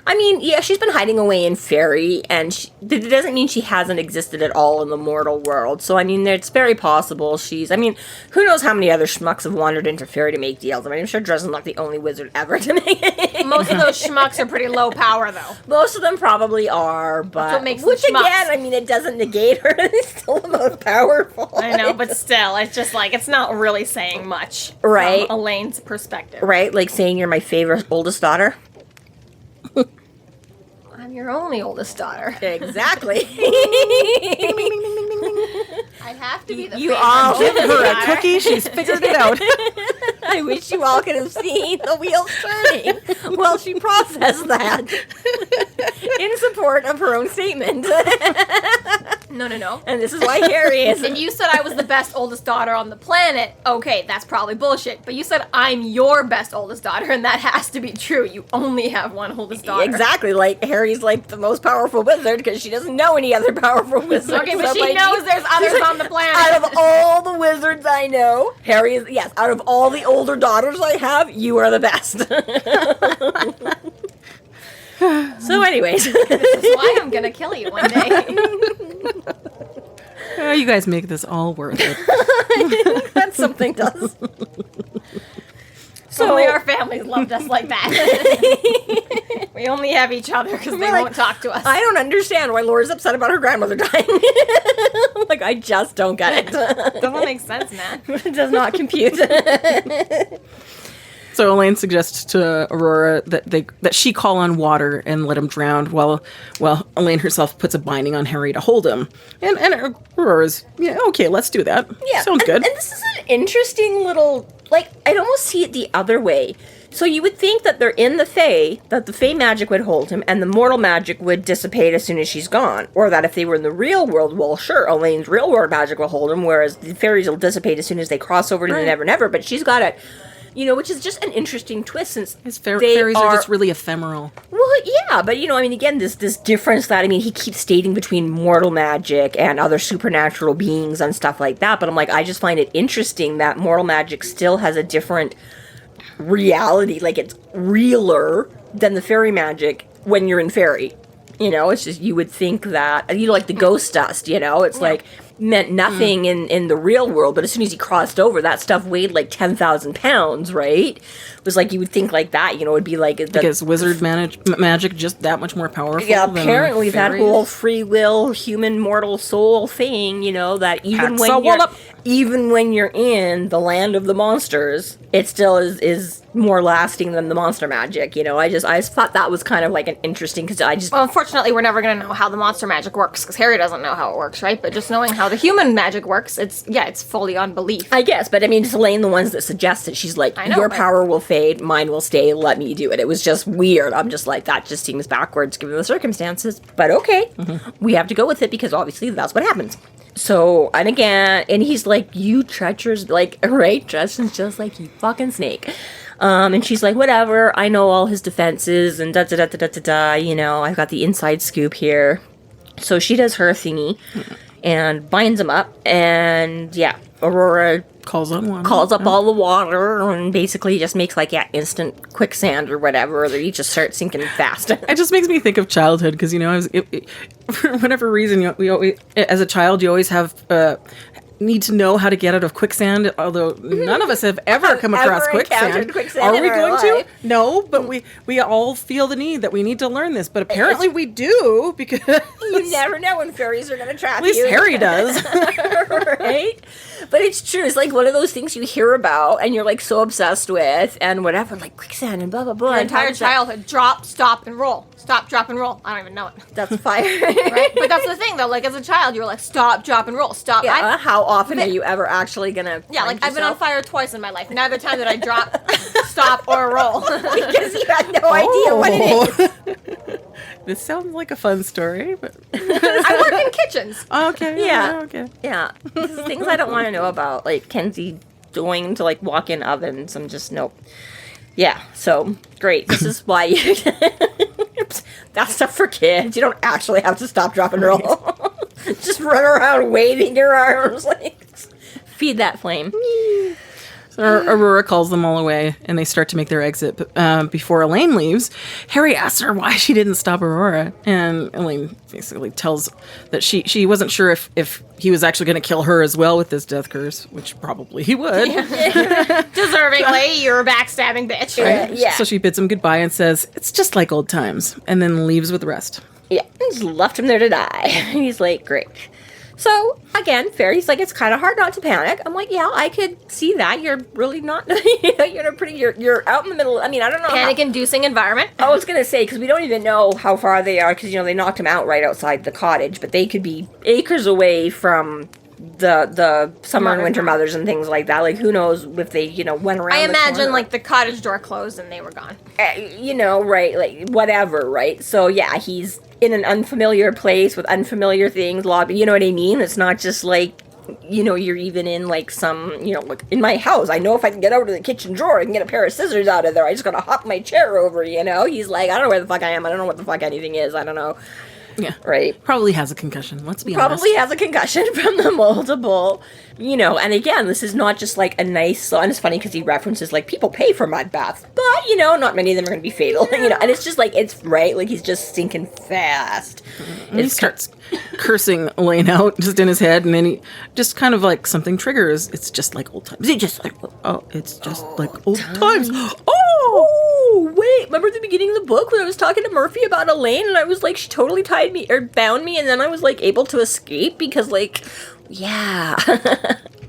I mean, yeah, she's been hiding away in Fairy, and it doesn't mean she hasn't existed at all in the mortal world. So, I mean, it's very possible who knows how many other schmucks have wandered into Fairy to make deals. I mean, I'm sure Dresden's not the only wizard ever to make it. Most of those schmucks are pretty low power, though. Most of them probably are, but... what makes which, them schmucks. again, I mean, it doesn't negate her. It's still the most powerful. I know, but still, it's just like, it's not really saying much. Right. From Elaine's perspective. Right? Like saying you're my favorite oldest daughter. I'm your only oldest daughter. Exactly. I'd have to be the You favorite all Give oldest her a daughter. cookie, she's figured it out. I wish you all could have seen the wheels turning while she processed that in support of her own statement. No. And this is why Harry is. And you said I was the best oldest daughter on the planet. Okay, that's probably bullshit. But you said I'm your best oldest daughter, and that has to be true. You only have one oldest daughter. Exactly, like Harry's like the most powerful wizard because she doesn't know any other powerful wizards. Okay, but So, she like, knows there's others on the planet. Out of all the wizards I know, Harry is, yes, out of all the older daughters I have, you are the best. So anyways. That's why I'm gonna kill you one day. Oh, you guys make this all worth it. That something does. So only our families loved us like that. We only have each other because they like, won't talk to us. I don't understand why Laura's upset about her grandmother dying. Like, I just don't get it. Doesn't make sense, man. It does not compute. So Elaine suggests to Aurora that she call on water and let him drown, while Elaine herself puts a binding on Harry to hold him. And Aurora's, yeah, okay, let's do that. Yeah, Sounds and, good. And this is an interesting little, like, I'd almost see it the other way. So you would think that they're in the Fae, that the Fae magic would hold him, and the mortal magic would dissipate as soon as she's gone. Or that if they were in the real world, well, sure, Elaine's real world magic will hold him, whereas the fairies will dissipate as soon as they cross over to the Never Never. But she's got it, which is just an interesting twist since His fairies are just really ephemeral. Well, yeah, but again, this difference that, he keeps stating between mortal magic and other supernatural beings and stuff like that, but I'm like, I just find it interesting that mortal magic still has a different reality, like it's realer than the fairy magic when you're in fairy. It's just, you would think that, like the ghost dust, it's like, meant nothing in the real world, but as soon as he crossed over, that stuff weighed like 10,000 pounds, right? It was like, you would think like that, it'd be like... Because wizard magic just that much more powerful Yeah, than apparently that fairies? whole free will, human mortal soul thing, that even Packs when a you're... wallop. even when you're in the land of the monsters, it still is more lasting than the monster magic. I just thought that was kind of like an interesting, because Well, unfortunately, we're never going to know how the monster magic works, because Harry doesn't know how it works, right? But just knowing how the human magic works, it's fully on belief. I guess, but I mean, it's Elaine the ones that suggested. She's like, your power will fade, mine will stay, let me do it. It was just weird. I'm just like, that just seems backwards given the circumstances. But okay, we have to go with it, because obviously that's what happens. So, and he's like, you treacherous, like, right? Dresden's just like, you fucking snake. And she's like, whatever, I know all his defenses, and da-da-da-da-da-da, I've got the inside scoop here. So she does her thingy, and binds him up, and Aurora calls up all the water, and basically just makes instant quicksand or whatever. They just start sinking fast. It just makes me think of childhood, because for whatever reason, we always, as a child, you always have need to know how to get out of quicksand. Although none of us have ever come across quicksand. Are we going to? No, but we all feel the need that we need to learn this. But apparently we do, because you never know when fairies are going to trap you. At least Harry does, right? But it's true. It's like one of those things you hear about and you're like so obsessed with and whatever, like quicksand and blah blah blah. Your entire childhood, drop, stop, and roll. Stop, drop, and roll. I don't even know it. That's fire. Right? But that's the thing, though. Like, as a child, you were like, stop, drop, and roll. Stop. Yeah, how often are you ever actually going to I've been on fire twice in my life. Neither time did I drop, stop, or roll. Because you had no idea what it is. This sounds like a fun story, but I work in kitchens. Okay. Yeah. Okay. Yeah. This is things I don't want to know about. Like, Kenzie going to, like, walk in ovens. I'm just, nope. Yeah, so, great. This is why you... That's stuff for kids. You don't actually have to stop, drop, and roll. Just run around waving your arms. Like, feed that flame. So Aurora calls them all away, and they start to make their exit. But before Elaine leaves, Harry asks her why she didn't stop Aurora. And Elaine basically tells that she wasn't sure if he was actually going to kill her as well with this death curse, which probably he would. Deservingly, you're a backstabbing bitch. Right? Yeah. So she bids him goodbye and says, it's just like old times, and then leaves with the rest. Yeah, just left him there to die. And he's like, great. So, again, Fairy's like, it's kind of hard not to panic. I'm like, yeah, I could see that. You're really not, you're out in the middle. I mean, I don't know. Panic-inducing environment. I was going to say, because we don't even know how far they are, because, they knocked him out right outside the cottage, but they could be acres away from the summer and winter mothers and things like that. Like, who knows if they, went around I imagine, corner. like, the cottage door closed and they were gone. Right, like, whatever, right? So, yeah, he's in an unfamiliar place with unfamiliar things, lobby, you know what I mean? It's not just like, you're even in like some, like in my house, I know if I can get over to the kitchen drawer, I can get a pair of scissors out of there. I just gotta hop my chair over, He's like, I don't know where the fuck I am. I don't know what the fuck anything is. I don't know. Yeah. Right. Probably has a concussion. Let's be honest. Probably has a concussion from the multiple, and again, this is not just like a nice, and it's funny because he references like people pay for mud baths, but not many of them are going to be fatal, and it's just like, it's right. Like he's just sinking fast. And he starts cursing Elaine out just in his head, and then he just kind of like something triggers. It's just like old times. It's just like old times. Oh, wait, remember the beginning of the book when I was talking to Murphy about Elaine and I was like, she totally tied me or bound me and then I was like able to escape because like, yeah,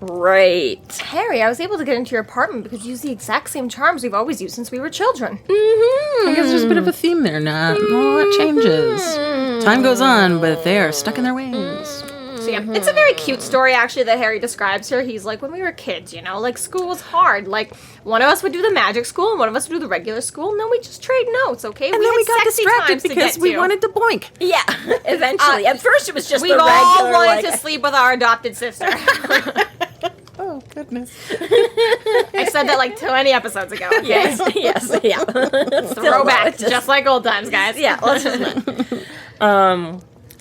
right. Harry, I was able to get into your apartment because you use the exact same charms we've always used since we were children. I guess there's a bit of a theme there. Not a lot changes. Time goes on, but they are stuck in their ways. So yeah, it's a very cute story actually that Harry describes here. He's like, when we were kids, like school was hard. Like one of us would do the magic school and one of us would do the regular school, and then we just trade notes, okay? And then we got distracted because we wanted to boink. Yeah, eventually. At first it was just the regular. We all wanted to sleep with our adopted sister. Oh, goodness. I said that like 20 episodes ago. Okay? Yes, yeah. Throwback, just like old times, guys. Yeah, let's just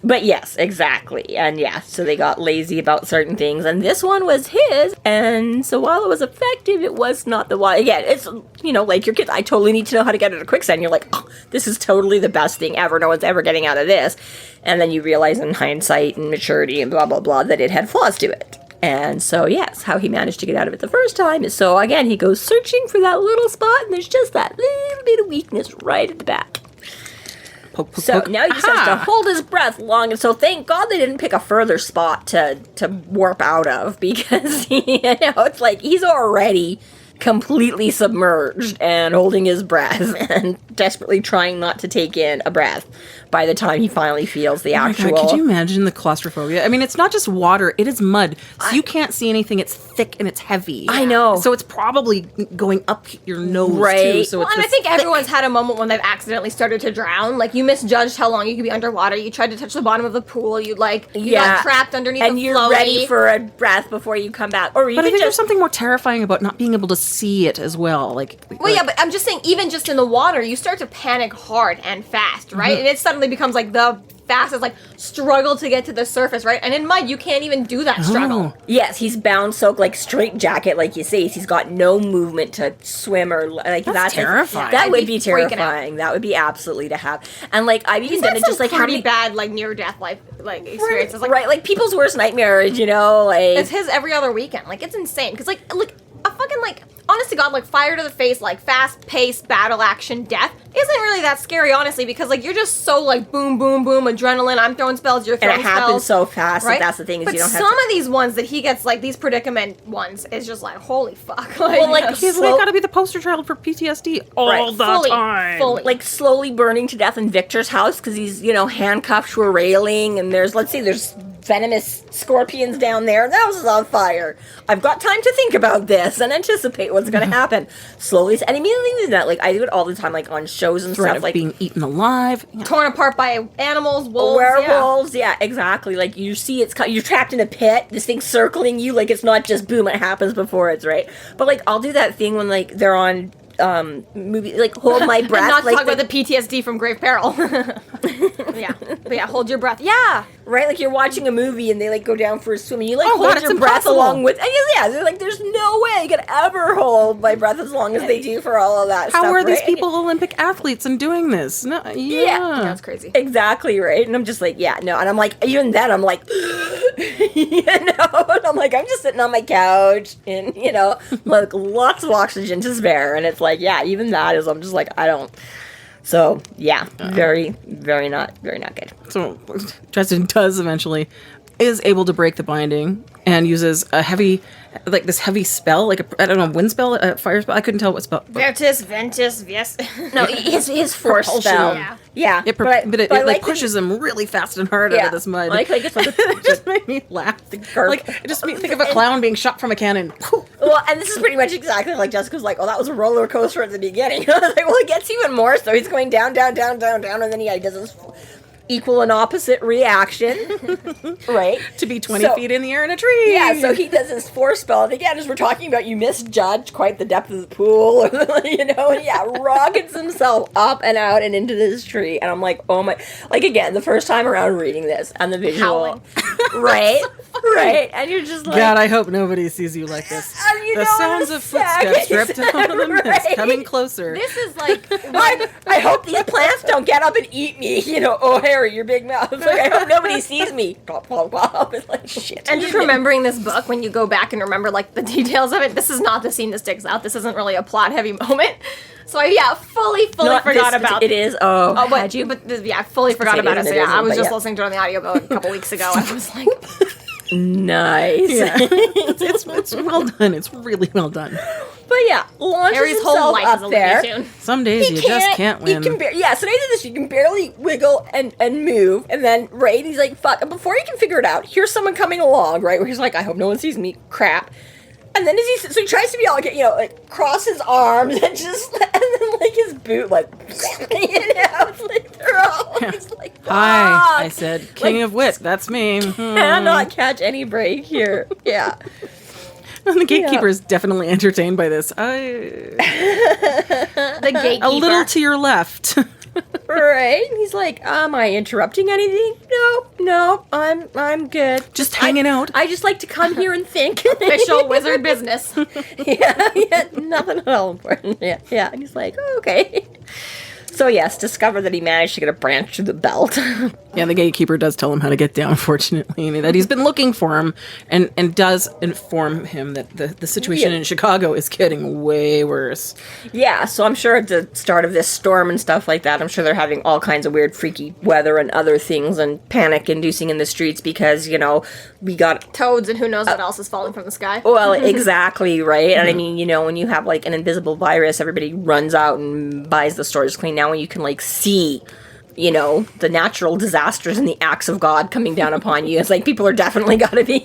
but yes, exactly. And yeah, so they got lazy about certain things. And this one was his. And so while it was effective, it was not the one. Again, it's, like your kids, I totally need to know how to get out of quicksand. You're like, oh, this is totally the best thing ever. No one's ever getting out of this. And then you realize in hindsight and maturity and blah, blah, blah, that it had flaws to it. And so, yes, how he managed to get out of it the first time is so, again, he goes searching for that little spot. And there's just that little bit of weakness right at the back. Poke, poke, So poke. now he just has to hold his breath long, and so thank God they didn't pick a further spot to warp out of, because it's like he's already completely submerged and holding his breath and desperately trying not to take in a breath by the time he finally feels the actual. God, could you imagine the claustrophobia? I mean, it's not just water; it is mud. So you can't see anything. It's thick and it's heavy. I know. So it's probably going up your nose too. Right. So Well, it's and I this think everyone's had a moment when they've accidentally started to drown. Like, you misjudged how long you could be underwater. You tried to touch the bottom of the pool. You got trapped underneath and the you're floaty. ready for a breath before you come back, or even But I think there's just something more terrifying about not being able to see it as well. Well, yeah, but I'm just saying, even just in the water, you start to panic hard and fast, right? And it suddenly becomes like the fastest, like, struggle to get to the surface, right? And in mud, you can't even do that struggle. Yes, he's bound soaked, like straight jacket, like you say. He's got no movement to swim or like that's terrifying. That I'd would be be freaking out. terrifying. That would be absolutely to have. And like I've even He's done had it some just like how pretty many bad, like, near-death life, like, experiences. like people's worst nightmares, like It's his every other weekend. Like, it's insane. Because, like, a fucking, like, honest to God, like, fire to the face, like, fast-paced battle action death isn't really that scary, honestly, because, like, you're just so, like, boom, boom, boom, adrenaline, I'm throwing spells, you're and throwing it spells. happens so fast right? that that's the thing is But you don't have some to. of these ones that he gets, like, these predicament ones, is just like, holy fuck. Well, like, yes. He's Slow- got to be the poster child for PTSD all Right. the Fully, time. fully. Like slowly burning to death in Victor's house because he's handcuffed to a railing and there's venomous scorpions down there. The house is on fire. I've got time to think about this and anticipate what's going to happen. Slowly, and immediately do that. Like I do it all the time, like on shows and Threat stuff, of like being eaten alive. Yeah. torn apart by animals, wolves, werewolves. Yeah, exactly. Like you see, you're trapped in a pit. This thing's circling you. Like it's not just boom. It happens before it's right. But like I'll do that thing when like they're on movie like hold my breath. And not like talk about the PTSD from grave peril. Yeah. But yeah, hold your breath. Yeah. right? Like you're watching a movie and they like go down for a swim and you like Oh, hold God, your it's breath impossible. along with. And yeah, they're like, there's no way I could ever hold my breath as long as they do for all of that How stuff. are these right? people Olympic athletes and doing this? No, That's crazy. Exactly right, and I'm just like, yeah, no, and I'm like, even then, I'm like, and I'm like, I'm just sitting on my couch, and like lots of oxygen to spare, and it's like, yeah, even that is, I'm just like, I don't. So yeah, very, very not good. So Dresden is able to break the binding and uses a heavy, like this heavy spell, like I don't know, wind spell, a fire spell. I couldn't tell what spell. Ventus, yes. No, his force Propulsion. spell. Yeah, It, but it I like that pushes him really fast and hard out of this mud. I like it's like It just made me laugh. garp. Like it just made me think of a clown being shot from a cannon. Well, and this is pretty much exactly like Jessica's like, oh, that was a roller coaster at the beginning. I was like, well, it gets even more. So he's going down, down, down, down, down, and then he does this equal and opposite reaction, right? To be 20 feet in the air in a tree. Yeah, so he does his force spell, and again, as we're talking about, you misjudged quite the depth of the pool, rockets himself up and out and into this tree, and I'm like, oh my, like again, the first time around reading this, and the visual, right, right, and you're just like, God, I hope nobody sees you like this. The sounds of footsteps ripped out of the mist, Right. coming closer. This is like I hope these plants don't get up and eat me, oh Harry, your big mouth, like, I hope nobody sees me, plop, plop, plop, it's like, shit. and just remembering this book when you go back and remember like the details of it. This is not the scene that sticks out. This isn't really a plot heavy moment. So I fully Not forgot this- about it is. Oh, Oh, but had you? I fully forgot it about it. isn't, So it yeah, I isn't, was but just yeah. listening to it on the audiobook a couple weeks ago. And I was like, Nice. Yeah. it's well done. It's really well done. But yeah, launches Harry's whole himself life up is a there. Looney Tune. Some days you just can't win. So now he does this. You can barely wiggle and move, and then he's like, "Fuck!" And before he can figure it out, here's someone coming along, right? Where he's like, "I hope no one sees me." Crap. And then so he tries to be all, like cross his arms and just, and then like his boot, like, it's like they're all just like, Hi, I "Fuck." said, King of Wit. That's me. Cannot catch any break here. Yeah. And the gatekeeper is definitely entertained by this. The gatekeeper. A little to your left. Right? And he's like, am I interrupting anything? No, I'm good. Just hanging out. I just like to come here and think. Official wizard business. yeah, nothing at all important. Yeah. And he's like, oh, okay. So yes, discover that he managed to get a branch through the belt. Yeah, the gatekeeper does tell him how to get down, fortunately, and that he's been looking for him, and does inform him that the situation in Chicago is getting way worse. Yeah, so I'm sure at the start of this storm and stuff like that, I'm sure they're having all kinds of weird, freaky weather and other things and panic-inducing in the streets because, you know, we got... Toads and who knows what else is falling from the sky. Well, exactly, right? And I mean, you know, when you have, like, an invisible virus, everybody runs out and buys the stores clean. Now when you can, like, see... you know, the natural disasters and the acts of God coming down upon you. It's like people are definitely got to be,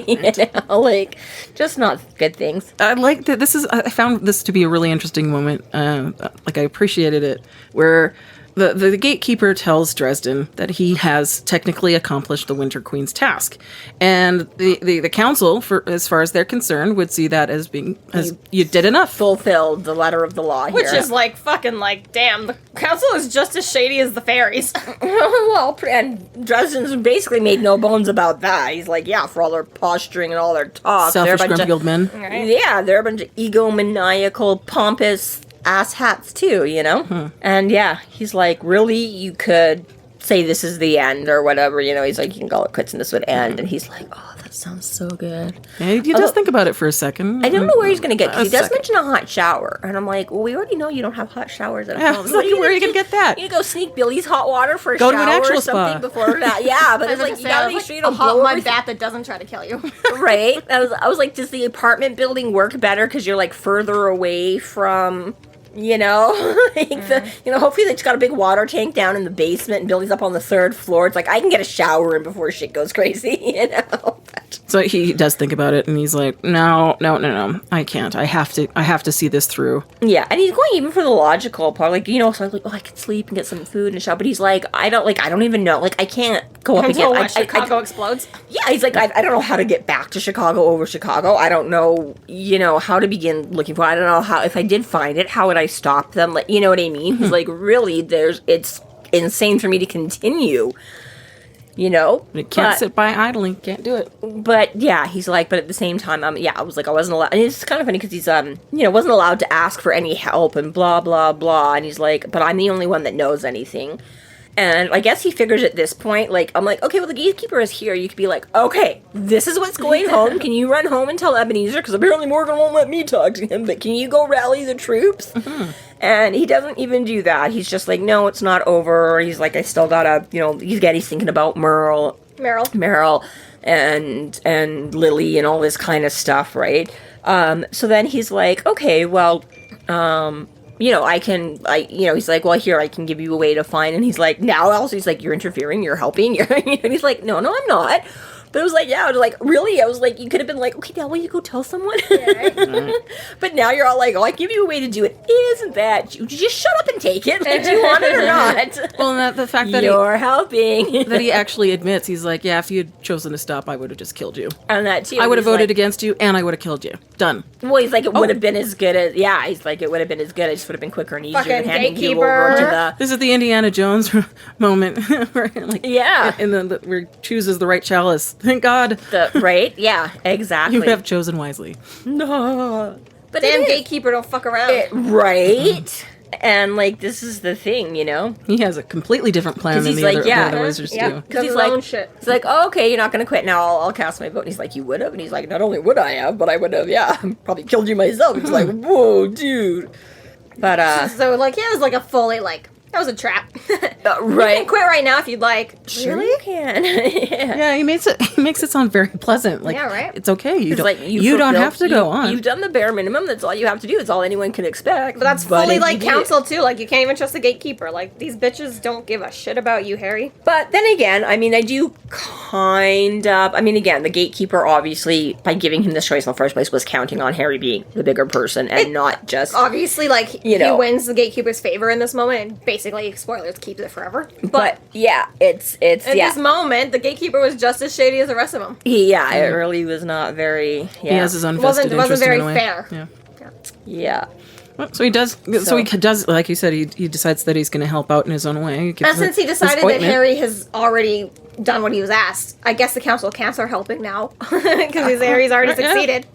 you know, like, just not good things. I like that. I found this to be a really interesting moment. Like, I appreciated it, where the gatekeeper tells Dresden that he has technically accomplished the Winter Queen's task, and the council, for as far as they're concerned, would see that as being you did enough, Fulfilled the letter of the law here. Which is like fucking like, damn, the council is just as shady as the fairies. Well, and Dresden's basically made no bones about that. He's like, yeah, for all their posturing and all their talk, selfish, they're a bunch grumpy old men. Right. Yeah, they're a bunch of egomaniacal, pompous ass hats too, you know? And yeah, he's like, really, you could say this is the end or whatever, you know? He's like, you can call it quits and this would end. And he's like, oh, that sounds so good. Yeah, he does think about it for a second. I don't know where he's going to get, because he A does second. mention a hot shower. And I'm like, well, we already know you don't have hot showers at Yeah, home. it's like, where are you gonna get that? You go sneak Billy's hot water for a Go to shower an actual or something spa. before that. Yeah, but I it's was like, gonna you say, gotta I make was sure you like, don't a hot blow mud everything. bath that doesn't try to kill you. Right? I was like, does the apartment building work better because you're like further away from, you know, like hopefully they just got a big water tank down in the basement and Billy's up on the 3rd floor. It's like, I can get a shower in before shit goes crazy, you know? So he does think about it, and he's like, no, I can't. I have to see this through. Yeah, and he's going even for the logical part, like, you know, so I'm like, oh, I could sleep and get some food and stuff, but he's like, I don't even know, like, I can't go up Until again. what, Chicago explodes. Yeah, he's like, I don't know how to get back to Chicago over Chicago. I don't know, you know, how to begin looking for it. I don't know how, if I did find it, how would I stop them? Like, you know what I mean? He's like, really, it's insane for me to continue, you know? You can't sit by idling. Can't do it. But yeah, he's like, but at the same time, yeah, I was like, I wasn't allowed, and it's kind of funny because he's, you know, wasn't allowed to ask for any help and blah, blah, blah, and he's like, but I'm the only one that knows anything. And I guess he figures at this point, like, I'm like, okay, well, the gatekeeper is here. You could be like, okay, this is what's going home. Can you run home and tell Ebenezer? Because apparently Morgan won't let me talk to him, but can you go rally the troops? And he doesn't even do that. He's just like, no, it's not over. He's like, I still gotta, you know, he's thinking about Meryl and Lily and all this kind of stuff, right? So then he's like, okay, well, you know, he's like, well, here, I can give you a way to find, and he's like, now also, he's like, you're interfering, you're helping, and he's like, no, I'm not. But it was like, yeah, I was like, really? I was like, you could have been like, okay, now will you go tell someone? Yeah, right? But now you're all like, oh, I give you a way to do it. Isn't that you? Just shut up and take it. Like, do you want it or not? Well, and the fact that you're helping. that he actually admits, he's like, yeah, if you had chosen to stop, I would have just killed you. And that too. I would have He's voted like, against you, and I would have killed you. Done. well, he's like, it would have been as good as, yeah, he's like, it would have been as good. It just would have been quicker and easier Fucking than handing you gatekeeper. over to the... This is the Indiana Jones moment, where, like, Yeah. and then where he chooses the right chalice. Thank God, Right? Yeah, exactly. you have chosen wisely. No. But Damn it is. gatekeeper, don't fuck around. Right? And, like, this is the thing, you know? He has a completely different plan 'Cause than he's the like, other, yeah. the other wizards Yeah. do. Because Does he's his like, own shit. he's like, oh, okay, you're not going to quit. Now I'll cast my vote. And he's like, you would have? And he's like, not only would I have, but I would have, yeah, probably killed you myself. It's like, whoa, dude. But, So, like, yeah, it was like a fully, like, that was a trap. You right. can quit right now if you'd like. Sure Really? you can. Yeah. Yeah, he makes it sound very pleasant. Like, Yeah, right? it's okay. You It's don't, like you don't have to go on. You've done the bare minimum. That's all you have to do. It's all anyone can expect. But that's fully, if like, you do- council, too. Like, you can't even trust the gatekeeper. Like, these bitches don't give a shit about you, Harry. But then again, I mean, I do kind of... I mean, again, the gatekeeper, obviously, by giving him this choice in the first place, was counting on Harry being the bigger person and not just... Obviously, like, You know. he wins the gatekeeper's favor in this moment, and basically, spoilers, keeps it forever. But, yeah, it's In yeah. this moment, the gatekeeper was just as shady as the rest of them. Yeah, it really was not very... Yeah. He has his own Wasn't vested interest very in a way. fair. Yeah. Yeah. Well, so he does. So he does, like you said, he decides that he's going to help out in his own way. He gives And since he his decided that ointment. Harry has already done what he was asked, I guess the council can't start helping now because Harry's already Yeah. succeeded.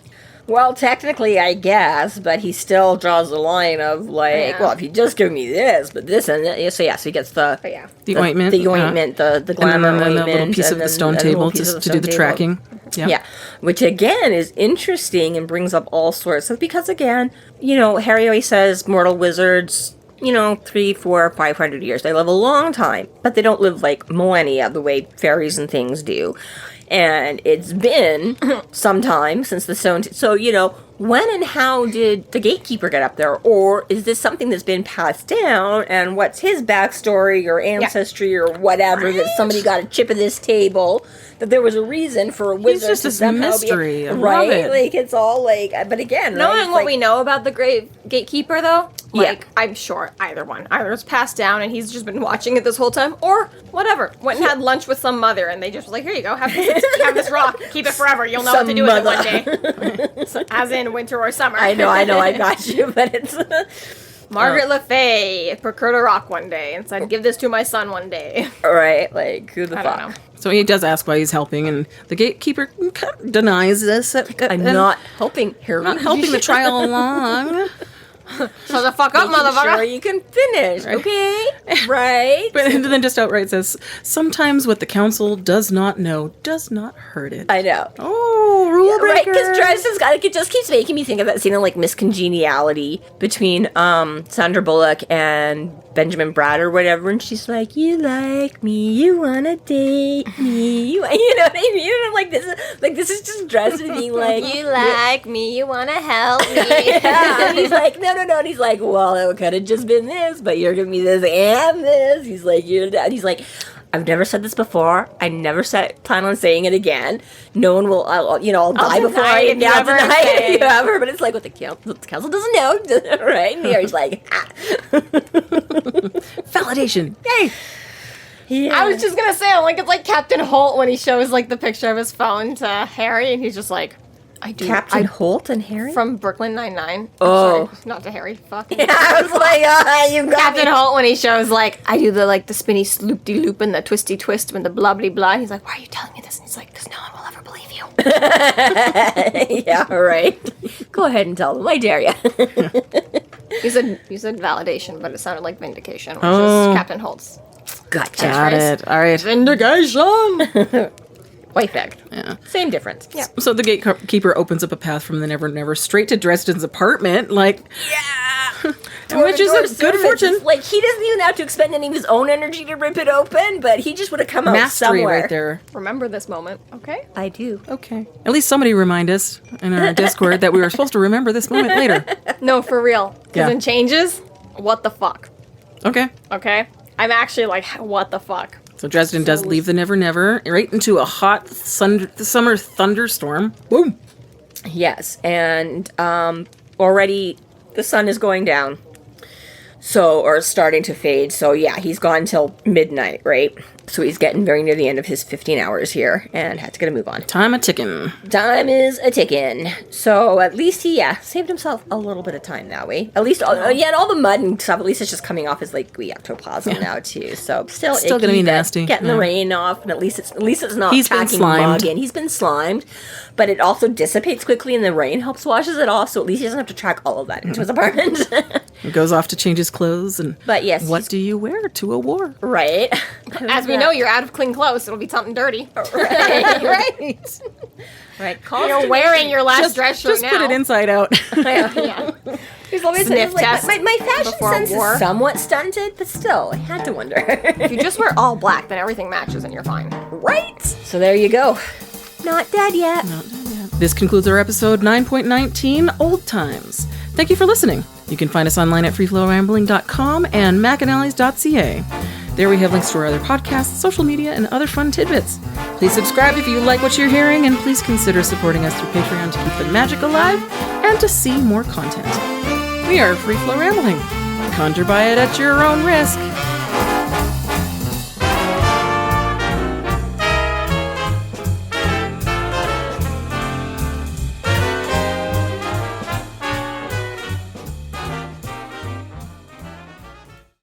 Well, technically, I guess, but he still draws the line of like, Yeah. well, if you just give me this, but this and that. So yeah, so he gets the But yeah. The ointment. the ointment, the And glamour then ointment, the little piece of and the then- stone and a little table piece of to the do the stone table. tracking. Yeah, which again is interesting and brings up all sorts of, because again, Harry always says mortal wizards, 300, 400, 500 years. They live a long time, but they don't live like millennia the way fairies and things do. And it's been some time since the stone. So, when and how did the gatekeeper get up there? Or is this something that's been passed down? And what's his backstory or ancestry or whatever, that somebody got a chip of this table? That there was a reason for a wizard just to this somehow mystery. be I love right. it. Like it's all like, but again, Knowing right, what we know about the Great Gatekeeper, though, Yeah. I'm sure either one. Either it's passed down and he's just been watching it this whole time, or whatever. Went and had lunch with some mother and they just was like, here you go, have this rock, keep it forever. You'll know what to do with it one day. So, as in winter or summer. I know, I got you, but it's Margaret Le Fay procured a rock one day and said, give this to my son one day. right. Like who the I fuck? don't know. So he does ask why he's helping, and the gatekeeper denies this. I'm not helping Harry. not helping the trial along. Shut the fuck up, Making motherfucker. sure you can finish, okay? Right. But then just outright says, sometimes what the council does not know does not hurt it. I know. Oh, rule Right, breaker. because Dresden's got it just keeps making me think of that scene of like miscongeniality between Sandra Bullock and Benjamin Bratt or whatever, and she's like, "You like me, you wanna date me, you know what I mean?" And I'm like, this is just Dresden being like, You like me, you wanna help me. yeah. And he's like, no, and he's like, well, it could have just been this, but you're giving me this and this. He's like, you're dad. He's like, I've never said this before. I never plan on saying it again. No one will, I'll die before deny I it if you ever deny it say. if you ever. But it's like what the council doesn't know, right? And Harry's like, Validation. Yay. yeah. I was just gonna say, it's like Captain Holt when he shows like the picture of his phone to Harry, and he's just like, I do. Captain Holt and Harry. From Brooklyn Nine-Nine. Oh. Sorry, not to Harry. Fuck. yeah, I was like, you got Captain me. Holt when he shows like I do the spinny loop-de-loop and the twisty twist and the blah blah blah. And he's like, why are you telling me this? And he's like, because no one will ever believe you. yeah, right. Go ahead and tell them. I dare you. You said validation, but it sounded like vindication, which Oh. is Captain Holt's. Gotcha. Got it. All right. Vindication. White fact. Yeah. Same difference. Yeah. So the gatekeeper opens up a path from the Never Never straight to Dresden's apartment, like, Yeah. which is a good fortune. Like he doesn't even have to expend any of his own energy to rip it open, but he just would have come out Mastery somewhere. right there. Remember this moment, okay? I do. Okay. At least somebody remind us in our Discord that we were supposed to remember this moment later. No, for real. Because Yeah. in changes, what the fuck? Okay. Okay? I'm actually like, what the fuck? So Dresden does leave the Never Never right into a hot summer thunderstorm. Boom. Yes, and already the sun is going down. So, or starting to fade. So, yeah, he's gone till midnight, right? So he's getting very near the end of his 15 hours here and had to get a move on. Time a ticking. Time is a ticking. So at least he, saved himself a little bit of time that way. At least, and all the mud and stuff, at least it's just coming off his, like, ectoplasm now, too. So still Still icky, gonna be but nasty, Getting yeah. the rain off, and at least it's not He's been packing slimed. mug in. He's been slimed, but it also dissipates quickly, and the rain helps washes it off, so at least he doesn't have to track all of that into his apartment. He goes off to change his clothes, and But yes, what do you wear to a war? right? As we know, you're out of clean clothes. It'll be something dirty. right. Right. You're wearing your last dress shirt Just now. put it inside out. Yeah. He's always Sniff like, test my fashion before sense war. is somewhat stunted, but still, I had to wonder. If you just wear all black, then everything matches and you're fine. Right? So there you go. Not dead yet. This concludes our episode 9.19, Old Times. Thank you for listening. You can find us online at freeflowrambling.com and McAnallys.ca. There we have links to our other podcasts, social media, and other fun tidbits. Please subscribe if you like what you're hearing, and please consider supporting us through Patreon to keep the magic alive and to see more content. We are Free Flow Rambling. Conjure by it at your own risk.